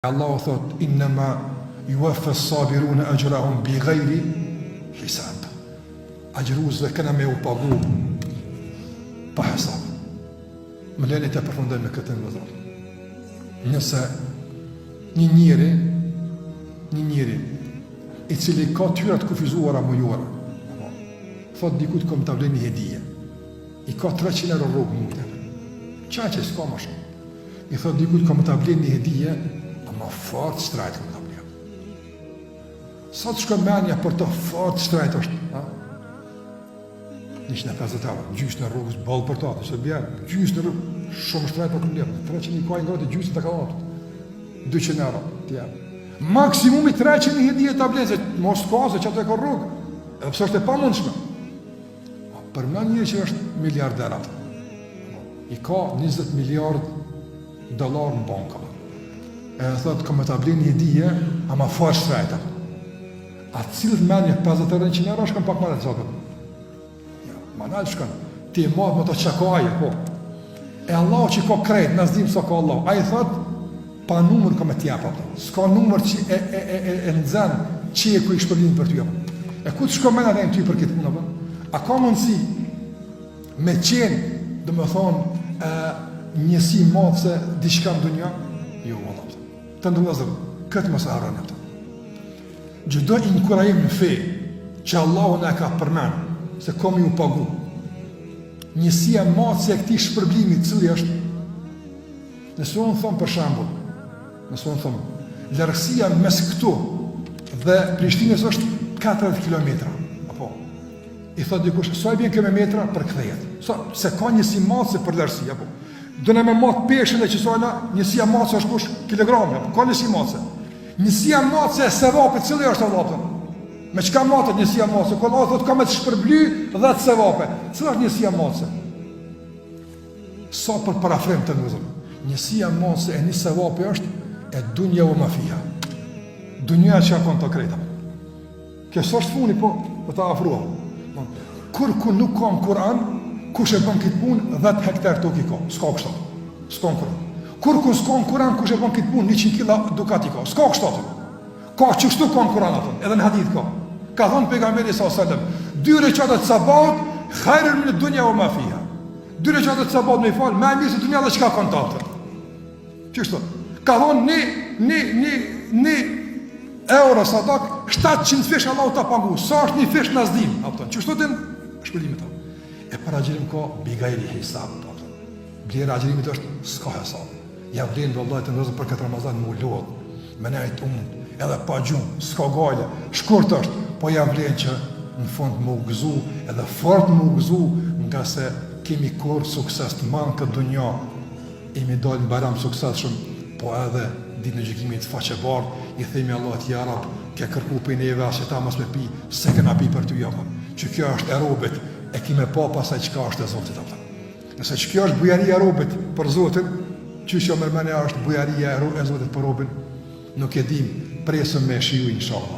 Allahu thot innama yuwaffa as-sabiruna ajrahum bighayri hisab. Agjëruesve kena me u pagu pa hesab. Më leni të përfundoj me këtë vëllezër. Nëse një njeri i cili ka tyrat kufizuara mujore, thot dikut kom të vlen një hedije, i ka 300 euro rrugë mujte, qa që s'ka ma shumë, i thot dikut kom të vlen një hedije, ama fort shtrajt kom të vlen. Sa të shko menja për të fort shtrajt është, 150 euro, gjysë në rrugës, balë për ta, se bjerë, gjysë në rrugës, shumë shtrajt për këmë lepë, 300 i ka i ngrati gjysë të kalonat, 200 euro, tjerë. Maksimumi 300 i hedije të ablenë, se mos ka, se që ato e ka rrugë, edhe pësë është e pa mundshme. Për më njëri që është miliarder atë, i ka 20 miliard dolar në banka, e thëtë ka me të ablenë i hedije, ama farë shtrajta. A cilët menje 50 euro 100 euro, shkën pak marë të zotët. Manal shkën, ti e madhë më të qakaje, po. E Allah që ka krejt, në zdim sa ka Allah, a i thëtë, pa numër ka me tjepa, s'ka numër që e nëzën që e ku i shpërlinë për ty. E ku të shko mena rejnë ty për këtë punë, a ka mundësi me qenë, dhe me thonë, njësi madhë se diçka në dunja? Jo, Allah. Të ndëllëzër, këtë më se harën e Gjdo inkurajim në fej, që Allah në e ka përmenë, se kom ju pagu. Njësia madhë se e këti shpërblimi cili është, nësë unë thëmë për shambull, nësë unë thëmë, lërësia mes këtu dhe Prishtinës është 40 km. Apo, i thot dikush, sa e bjen këme metra për këthejet? Se ka njësi madhë se për lërësia, apo. Dëne me madhë peshën e qësojna, njësia madhë se është kush kilogrami, apo, ka njësi madhë se. Njësia madhë se e sevapit, cili është Allah? Me qka matët njësia madhë se? Ko Allah thot ka me të shpërbly dhe të sevapit. Cili është njësia madhë se? Sa për parafrim të nëzëm? Njësia madhë se e një sevapit është e dunja u mafia. Dunja që akon të krejta. Kësë është funi, po të afrua. Kur nuk ka në Kur'an, kush e bën këtë punë 10 hektar tok i ka. S'ka kështu. S'ka në Kur'an. Kur s'ka në Kur'an, kush e bën këtë punë 100 kila dukat i ka. S'ka kështu. Ka qështu ka në Kur'an atë, edhe në hadith ka. Ka thonë pejgamberi s.a.s. 2 reqatet sabat, khajrën në dunja u mafia. 2 reqatet sabat me i falë, me e mirë se dunja dhe qka kontakte. Qështu? Ka thonë një euro sadak, 700 fish Allah të pagu, sa është një fish në zdim. Qështu të në shpëllimit ta? E për agjerim ka bigajri hisab. Blerë agjerimit është s'ka hesab. Ja vlenë dhe Allah të nërëzën për këtë Ramazan më lodhë, me nejtë unë, edhe pa gjumë, s'ka gajle, shkurt është, po ja vlenë që në fund më u gëzu, edhe fort më u gëzu, nga se kemi kur sukses të manë këtë dunja, imi dalë në baram sukses shumë, po edhe ditë në gjykimit faqe bardë, i themi Allah të jarab, ke kërku për neve, asë ta mas me pi, se këna pi për ty jam, që kjo është e robit, e kime pa pasaj qka është e Zotit. Nëse që kjo është bujaria e robit për Zotin, që mërmene është bujaria e Zotit për robin, nuk e dim, presëm me shiju, inshallah.